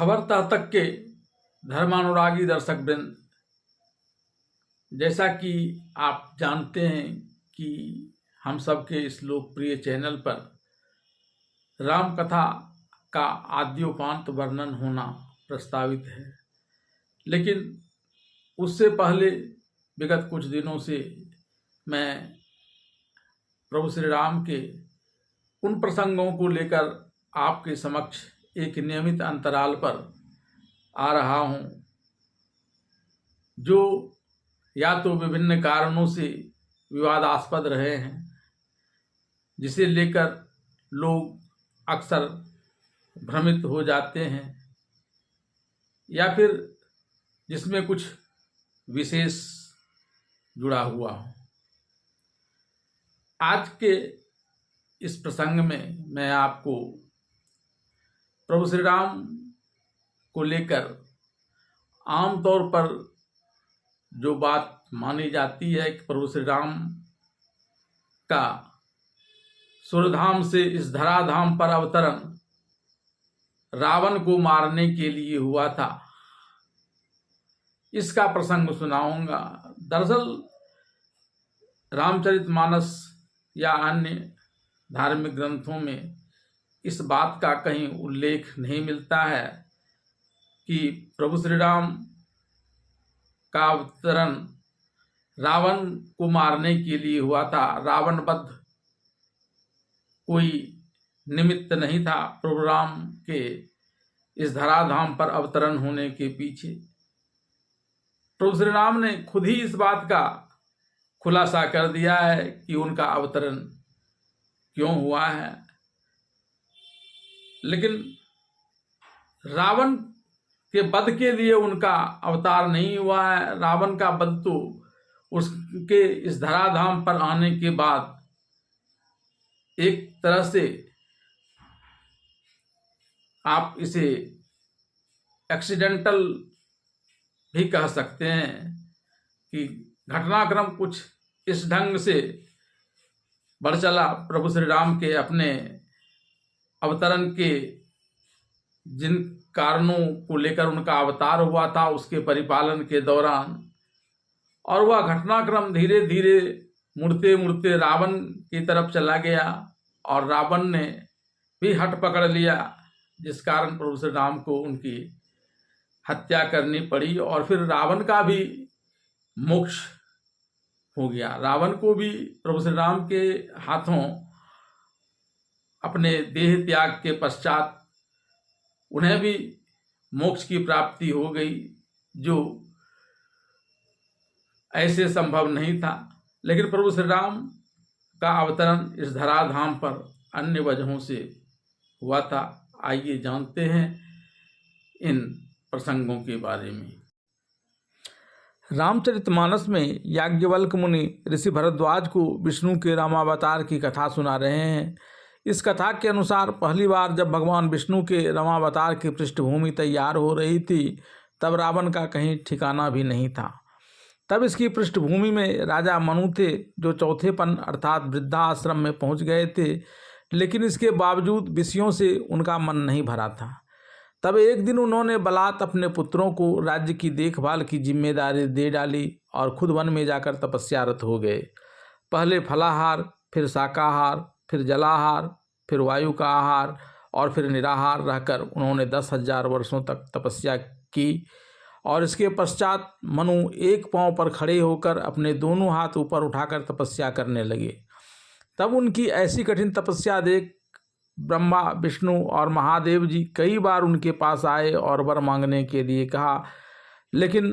खबर तक के धर्मानुरागी दर्शक वृंद, जैसा कि आप जानते हैं कि हम सबके इस लोकप्रिय चैनल पर राम कथा का आद्योपांत वर्णन होना प्रस्तावित है, लेकिन उससे पहले विगत कुछ दिनों से मैं प्रभु श्री राम के उन प्रसंगों को लेकर आपके समक्ष एक नियमित अंतराल पर आ रहा हूं, जो या तो विभिन्न कारणों से विवादास्पद रहे हैं, जिसे लेकर लोग अक्सर भ्रमित हो जाते हैं, या फिर जिसमें कुछ विशेष जुड़ा हुआ हो। आज के इस प्रसंग में मैं आपको प्रभु श्री राम को लेकर आमतौर पर जो बात मानी जाती है कि प्रभु श्री राम का सुरधाम से इस धराधाम पर अवतरण रावण को मारने के लिए हुआ था, इसका प्रसंग सुनाऊंगा। दरअसल रामचरितमानस या अन्य धार्मिक ग्रंथों में इस बात का कहीं उल्लेख नहीं मिलता है कि प्रभु श्री राम का अवतरण रावण को मारने के लिए हुआ था। रावण वध कोई निमित्त नहीं था प्रभु राम के इस धराधाम पर अवतरण होने के पीछे। प्रभु श्री राम ने खुद ही इस बात का खुलासा कर दिया है कि उनका अवतरण क्यों हुआ है, लेकिन रावण के वध के लिए उनका अवतार नहीं हुआ है। रावण का वध तो उसके इस धराधाम पर आने के बाद एक तरह से आप इसे एक्सीडेंटल भी कह सकते हैं कि घटनाक्रम कुछ इस ढंग से बढ़ चला। प्रभु श्री राम के अपने अवतरण के जिन कारणों को लेकर उनका अवतार हुआ था, उसके परिपालन के दौरान, और वह घटनाक्रम धीरे धीरे मुड़ते मुड़ते रावण की तरफ चला गया और रावण ने भी हट पकड़ लिया, जिस कारण प्रभु श्री राम को उनकी हत्या करनी पड़ी और फिर रावण का भी मोक्ष हो गया। रावण को भी प्रभु श्री राम के हाथों अपने देह त्याग के पश्चात उन्हें भी मोक्ष की प्राप्ति हो गई, जो ऐसे संभव नहीं था। लेकिन प्रभु श्री राम का अवतरण इस धराधाम पर अन्य वजहों से हुआ था। आइए जानते हैं इन प्रसंगों के बारे में। रामचरितमानस में याज्ञवल्क्य मुनि ऋषि भरद्वाज को विष्णु के रामावतार की कथा सुना रहे हैं। इस कथा के अनुसार पहली बार जब भगवान विष्णु के रामावतार की पृष्ठभूमि तैयार हो रही थी, तब रावण का कहीं ठिकाना भी नहीं था। तब इसकी पृष्ठभूमि में राजा मनु थे, जो चौथेपन अर्थात वृद्धाश्रम में पहुंच गए थे, लेकिन इसके बावजूद विषयों से उनका मन नहीं भरा था। तब एक दिन उन्होंने बलात् अपने पुत्रों को राज्य की देखभाल की जिम्मेदारी दे डाली और खुद वन में जाकर तपस्यारत हो गए। पहले फलाहार, फिर शाकाहार, फिर जलाहार, फिर वायु का आहार और फिर निराहार रहकर उन्होंने 10,000 वर्षों तक तपस्या की। और इसके पश्चात मनु एक पांव पर खड़े होकर अपने दोनों हाथ ऊपर उठाकर तपस्या करने लगे। तब उनकी ऐसी कठिन तपस्या देख ब्रह्मा, विष्णु और महादेव जी कई बार उनके पास आए और वर मांगने के लिए कहा, लेकिन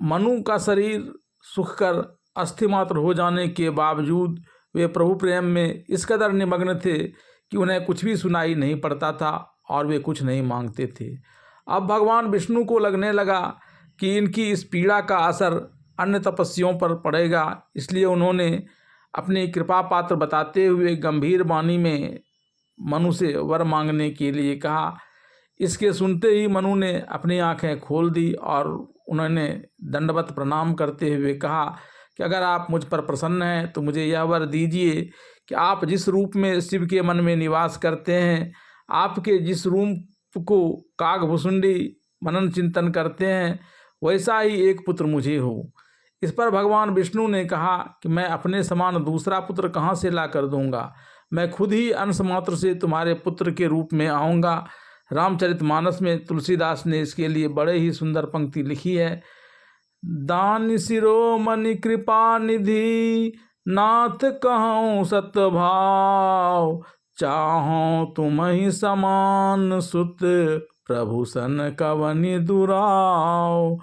मनु का शरीर सूखकर अस्थिमात्र हो जाने के बावजूद वे प्रभु प्रेम में इस कदर निमग्न थे कि उन्हें कुछ भी सुनाई नहीं पड़ता था और वे कुछ नहीं मांगते थे। अब भगवान विष्णु को लगने लगा कि इनकी इस पीड़ा का असर अन्य तपस्वियों पर पड़ेगा, इसलिए उन्होंने अपनी कृपा पात्र बताते हुए गंभीर वाणी में मनु से वर मांगने के लिए कहा। इसके सुनते ही मनु ने अपनी आंखें खोल दी और उन्होंने दंडवत प्रणाम करते हुए कहा कि अगर आप मुझ पर प्रसन्न हैं तो मुझे यह वर दीजिए कि आप जिस रूप में शिव के मन में निवास करते हैं, आपके जिस को कागभुसुंडी मनन चिंतन करते हैं, वैसा ही एक पुत्र मुझे हो। इस पर भगवान विष्णु ने कहा कि मैं अपने समान दूसरा पुत्र कहाँ से ला कर दूंगा, मैं खुद ही अंश मात्र से तुम्हारे पुत्र के रूप में आऊँगा। रामचरितमानस में तुलसीदास ने इसके लिए बड़े ही सुंदर पंक्ति लिखी है। दान शिरोमणि कृपा निधि, नाथ कहूँ सतभाव, चाहो तुम ही समान सुत, प्रभु सन कवनि दुराव।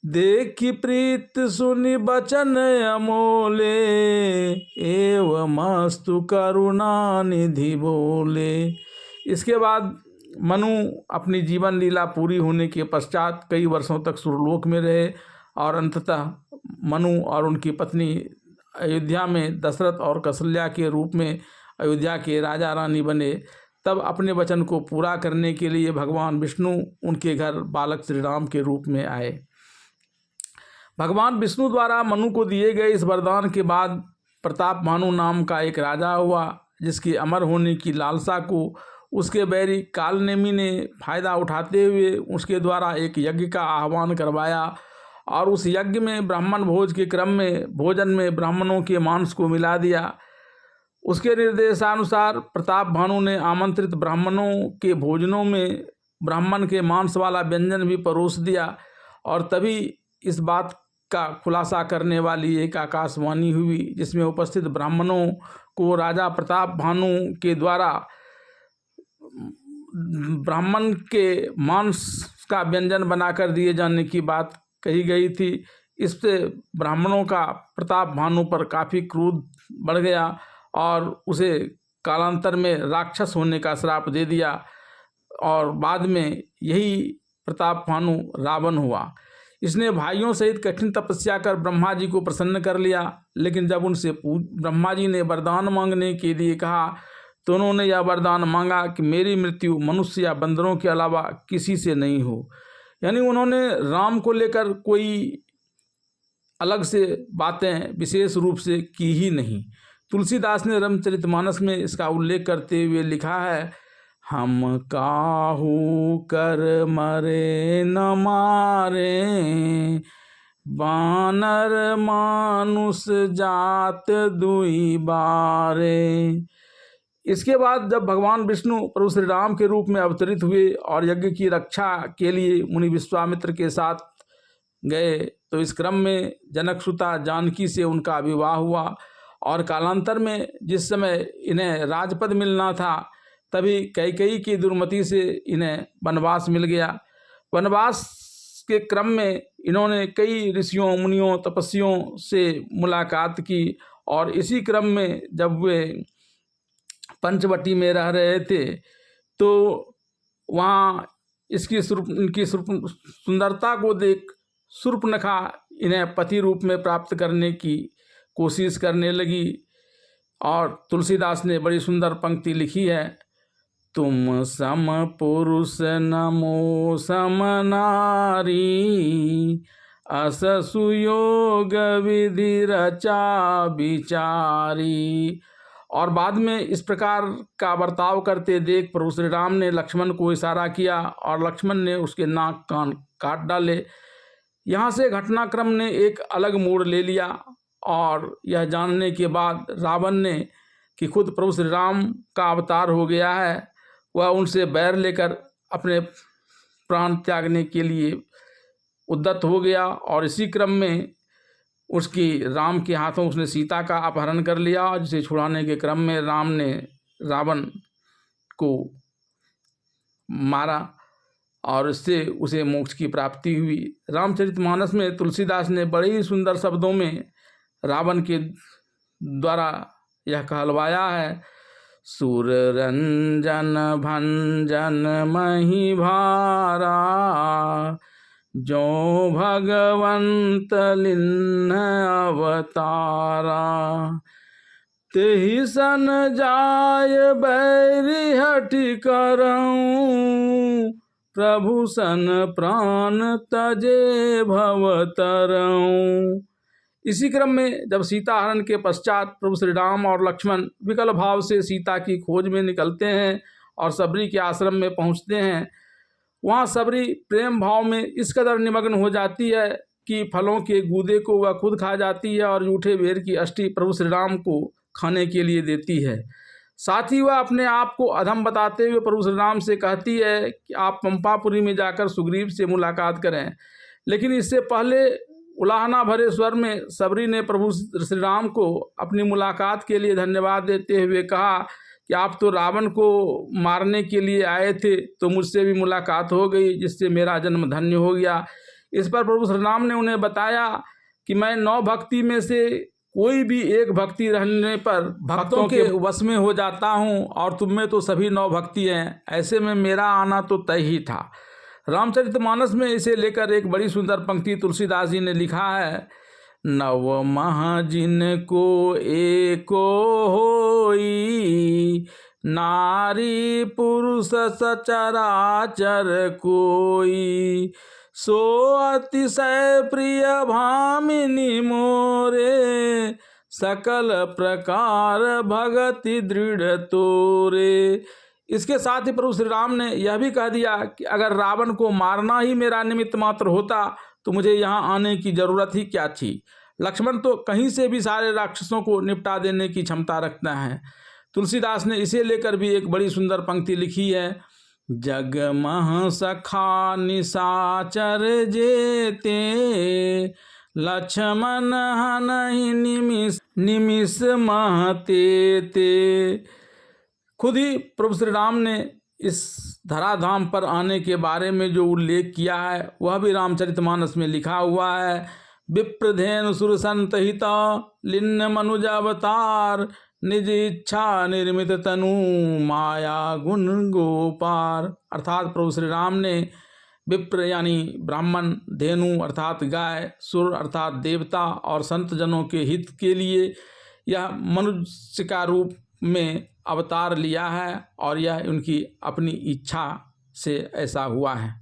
देखी प्रीत सुनि बचन अमोले, एवं मस्तु करुणा निधि बोले। इसके बाद मनु अपनी जीवन लीला पूरी होने के पश्चात कई वर्षों तक सुरलोक में रहे और अंततः मनु और उनकी पत्नी अयोध्या में दशरथ और कौशल्या के रूप में अयोध्या के राजा रानी बने। तब अपने वचन को पूरा करने के लिए भगवान विष्णु उनके घर बालक श्री राम के रूप में आए। भगवान विष्णु द्वारा मनु को दिए गए इस वरदान के बाद प्रताप भानु नाम का एक राजा हुआ, जिसके अमर होने की लालसा को उसके बैरी कालनेमी ने फायदा उठाते हुए उसके द्वारा एक यज्ञ का आह्वान करवाया और उस यज्ञ में ब्राह्मण भोज के क्रम में भोजन में ब्राह्मणों के मांस को मिला दिया। उसके निर्देशानुसार प्रताप भानु ने आमंत्रित ब्राह्मणों के भोजनों में ब्राह्मण के मांस वाला व्यंजन भी परोस दिया और तभी इस बात का खुलासा करने वाली एक आकाशवाणी हुई, जिसमें उपस्थित ब्राह्मणों को राजा प्रताप भानु के द्वारा ब्राह्मण के मांस का व्यंजन बनाकर दिए जाने की बात कही गई थी। इससे ब्राह्मणों का प्रताप भानु पर काफ़ी क्रोध बढ़ गया और उसे कालांतर में राक्षस होने का श्राप दे दिया और बाद में यही प्रताप भानु रावण हुआ। इसने भाइयों सहित कठिन तपस्या कर ब्रह्मा जी को प्रसन्न कर लिया, लेकिन जब उनसे ब्रह्मा जी ने वरदान मांगने के लिए कहा तो उन्होंने यह वरदान मांगा कि मेरी मृत्यु मनुष्य या बंदरों के अलावा किसी से नहीं हो। यानी उन्होंने राम को लेकर कोई अलग से बातें विशेष रूप से की ही नहीं। तुलसीदास ने रामचरितमानस में इसका उल्लेख करते हुए लिखा है, हम काहू कर मरे न मारे, बानर मानुष जात दुई बारे। इसके बाद जब भगवान विष्णु प्रभु श्री राम के रूप में अवतरित हुए और यज्ञ की रक्षा के लिए मुनि विश्वामित्र के साथ गए तो इस क्रम में जनकसुता जानकी से उनका विवाह हुआ और कालांतर में जिस समय इन्हें राजपद मिलना था तभी कैकेयी की दुर्मति से इन्हें वनवास मिल गया। वनवास के क्रम में इन्होंने कई ऋषियों मुनियों तपस्वियों से मुलाकात की और इसी क्रम में जब वे पंचवटी में रह रहे थे तो वहाँ इनकी सुंदरता को देख शूर्पणखा इन्हें पति रूप में प्राप्त करने की कोशिश करने लगी और तुलसीदास ने बड़ी सुंदर पंक्ति लिखी है, तुम सम पुरुष नमो सम नारी, अस सुयोग विधि रचा विचारी। और बाद में इस प्रकार का बर्ताव करते देख प्रभु श्री राम ने लक्ष्मण को इशारा किया और लक्ष्मण ने उसके नाक कान काट डाले। यहाँ से घटनाक्रम ने एक अलग मोड़ ले लिया और यह जानने के बाद रावण ने कि खुद प्रभु श्री राम का अवतार हो गया है, वह उनसे बैर लेकर अपने प्राण त्यागने के लिए उद्यत हो गया और इसी क्रम में उसकी राम के हाथों उसने सीता का अपहरण कर लिया, जिसे छुड़ाने के क्रम में राम ने रावण को मारा और इससे उसे मोक्ष की प्राप्ति हुई। रामचरितमानस में तुलसीदास ने बड़े ही सुंदर शब्दों में रावण के द्वारा यह कहलवाया है, सुर रंजन भंजन मही भारा, जो भगवंत लिन्न अवतारा, तेहि सन जाय बैरी हठि करऊं, प्रभु सन प्राण तजे भवतरऊं। इसी क्रम में जब सीता हरण के पश्चात प्रभु श्री राम और लक्ष्मण विकल भाव से सीता की खोज में निकलते हैं और सबरी के आश्रम में पहुंचते हैं। वहां सबरी प्रेम भाव में इस कदर निमग्न हो जाती है कि फलों के गूदे को वह खुद खा जाती है और जूठे बेर की अष्टी प्रभु श्री राम को खाने के लिए देती है। साथ ही वह अपने आप को अधम बताते हुए प्रभु श्री राम से कहती है कि आप पंपापुरी में जाकर सुग्रीव से मुलाकात करें। लेकिन इससे पहले उलाहना भरे स्वर में सबरी ने प्रभु श्री राम को अपनी मुलाकात के लिए धन्यवाद देते हुए कहा कि आप तो रावण को मारने के लिए आए थे, तो मुझसे भी मुलाकात हो गई, जिससे मेरा जन्म धन्य हो गया। इस पर प्रभु श्री राम ने उन्हें बताया कि मैं 9 भक्ति में से कोई भी एक भक्ति रहने पर भक्तों के वश में हो जाता हूँ, और तुम में तो सभी 9 भक्ति हैं। ऐसे में मेरा आना तो तय ही था। रामचरितमानस में इसे लेकर एक बड़ी सुंदर पंक्ति तुलसीदास जी ने लिखा है। नव मह जिनको एको होई, नारी पुरुष सचराचर कोई, सो अतिशय प्रिय भामिनी मोरे, सकल प्रकार भगति दृढ़ तोरे। इसके साथ ही प्रभु श्री राम ने यह भी कह दिया कि अगर रावण को मारना ही मेरा निमित्त मात्र होता तो मुझे यहाँ आने की जरूरत ही क्या थी। लक्ष्मण तो कहीं से भी सारे राक्षसों को निपटा देने की क्षमता रखता है। तुलसीदास ने इसे लेकर भी एक बड़ी सुंदर पंक्ति लिखी है। जगमह सखा निशाचर जेते, लक्ष्मण हनहि निमिष महते ते। खुद ही प्रभु श्री राम ने इस धराधाम पर आने के बारे में जो उल्लेख किया है वह भी रामचरितमानस में लिखा हुआ है। विप्रधेनु सुर संतहित लिन्न मनुज अवतार, निज इच्छा निर्मित तनु माया गुण गोपार। अर्थात प्रभु श्री राम ने विप्र यानी ब्राह्मण, धेनु अर्थात गाय, सुर अर्थात देवता और संत जनों के हित के लिए यह मनुष्य का रूप में अवतार लिया है, और यह उनकी अपनी इच्छा से ऐसा हुआ है।